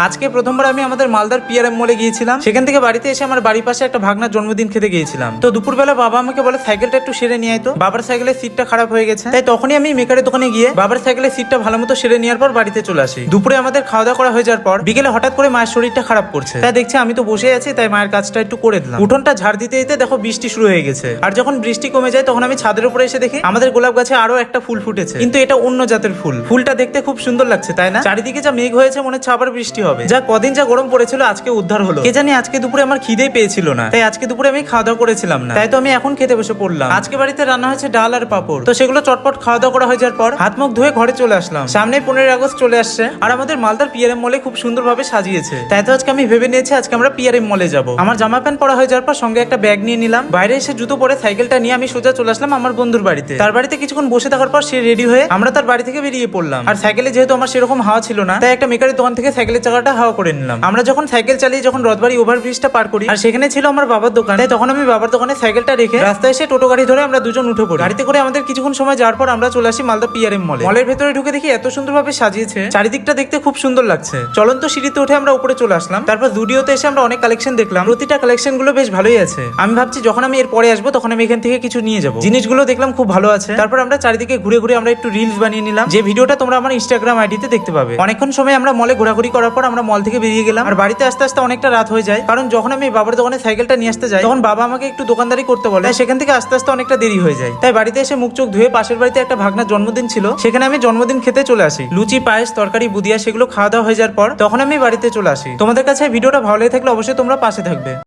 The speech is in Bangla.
আজকে প্রথমবার আমি আমাদের মালদার পিআরএম মলে গিয়েছিলাম। সেখান থেকে বাড়িতে এসে আমার বাড়ির পাশে একটা ভাগনার জন্মদিন খেতে গিয়েছিলাম। তো দুপুরবেলা বাবা আমাকে বলে সাইকেলটা একটু সেরে নিয়ে আয়। তো বাবার সাইকেলের সিটটা খারাপ হয়ে গেছে, তাই তখনই আমি মেকারের দোকানে গিয়ে বাবার সাইকেলের সিটটা ভালো মতো সেরে নেওয়ার পর বাড়িতে চলে আসি। দুপুরে আমাদের খাওয়া দাওয়া করা হয়ে যাওয়ার পর বিকেলে হঠাৎ করে মায়ের শরীরটা খারাপ করছে, তাই দেখছি আমি তো বসে আছি, তাই মায়ের কাজটা একটু করে দিলাম। উঠোনটা ঝাড় দিতে দিতে দেখো বৃষ্টি শুরু হয়ে গেছে। আর যখন বৃষ্টি কমে যায় তখন আমি ছাদের উপরে এসে দেখি আমাদের গোলাপ গাছে আরো একটা ফুল ফুটেছে, কিন্তু এটা অন্য জাতের ফুল। ফুলটা দেখতে খুব সুন্দর লাগছে, তাই না? চারিদিকে যা মেঘ হয়েছে মনে হচ্ছে আবার বৃষ্টি হবে। যা কদিন যা গরম পড়েছিল আজকে উদ্ধার হলো। কে জানি আজকে দুপুরে আমার খিদেই পেয়েছিল না, তাই আজকে দুপুরে আমি খাওয়া দাওয়া করেছিলাম না, তাই তো আমি এখন খেতে বসে পড়লাম। আজকে বাড়িতে রান্না হয়েছে ডাল আর পাপড়। তো সেগুলো চটপট খাওয়া দাওয়া করা হয়ে যাওয়ার পর হাত মুখ ধুয়ে ঘরে চলে আসলাম। সামনে 15 আগস্ট চলে আসছে আর আমাদের মালদার পিআরএম মলে খুব সুন্দরভাবে সাজিয়েছে, তাই তো আজকে আমি ভেবে নিয়েছি আজকে আমরা পিআরএম মলে যাব। আমার জামা প্যান্ট পরা হয়ে যাওয়ার পর সঙ্গে একটা ব্যাগ নিয়ে নিলাম। বাইরে এসে জুতো পরে সাইকেলটা নিয়ে আমি সোজা চলে আসলাম আমার বন্ধুর বাড়িতে। তার বাড়িতে কিছুক্ষণ বসে থাকার পর সে রেডি হয়ে আমরা তার বাড়ি থেকে বেরিয়ে পড়লাম। আর সাইকেলে যেহেতু আমার সেরকম হাওয়া ছিল না, তাই একটা মেকারের দোকান থেকে সাইকেলের চাকাটা হাওয়া করে নিলাম। আমরা যখন সাইকেল চালিয়ে যখন রথবাড়ি ওভারব্রিজটা পার করি আর সেখানে ছিল আমার বাবার দোকান, তাই তখন আমি বাবার দোকানে সাইকেলটা রেখে রাস্তায় এসে টোটো গাড়ি ধরে আমরা দুজন উঠে পড়ি। গাড়িতে করে আমাদের কিছুক্ষণ সময় যাওয়ার পর আমরা চলে আসি মালদা পিআরএম মলে। মলের ভেতরে ঢুকে দেখি এত সুন্দরভাবে সাজিয়েছে, চারিদিকটা দেখতে খুব সুন্দর লাগছে। চলন্ত সিঁড়িতে উঠে আমরা উপরে চলে আসলাম। তারপর জুডিওতে এসে আমরা অনেক কালেকশন দেখলাম। প্রতিটা কালেকশন গুলো বেশ ভালোই আছে। আমি ভাবছি যখন আমি এর পরে আসবো তখন আমি এখান থেকে কিছু নিয়ে যাবো। জিনিসগুলো দেখলাম খুব ভালো আছে। তারপর আমরা চারিদিকে ঘুরে ঘুরে আমরা একটু রিলস বানিয়ে নিলাম, যে ভিডিওটা তোমরা আমার ইনস্টাগ্রাম আইডিতে দেখতে পাবে। অনেকক্ষণ সময় আমরা মলে ঘোরাঘুরি করার পর আমরা মল থেকে বেরিয়ে গেলাম। আর বাড়িতে আস্তে আস্তে অনেকটা রাত হয়ে যায়, কারণ যখন আমি বাবার দোকানে সাইকেলটা নিয়ে আসতে যাই তখন বাবা আমাকে একটু দোকানদারি করতে বলে, সেখান থেকে আস্তে আস্তে অনেকটা দেরি হয়ে যায়। তাই বাড়িতে এসে মুখ চোখ ধুয়ে পাশের বাড়িতে একটা ভাগনার জন্মদিন ছিল, সেখানে আমি জন্মদিন খেতে চলে আসি। লুচি, পায়েস, তরকারি, বুদিয়া সেগুলো খাওয়া দাওয়া হয়ে যাওয়ার পর তখন আমি বাড়িতে চলে আসি। তোমাদের কাছে ভিডিওটা ভালো লেগে থাকলে অবশ্যই তোমরা পাশে থাকবে।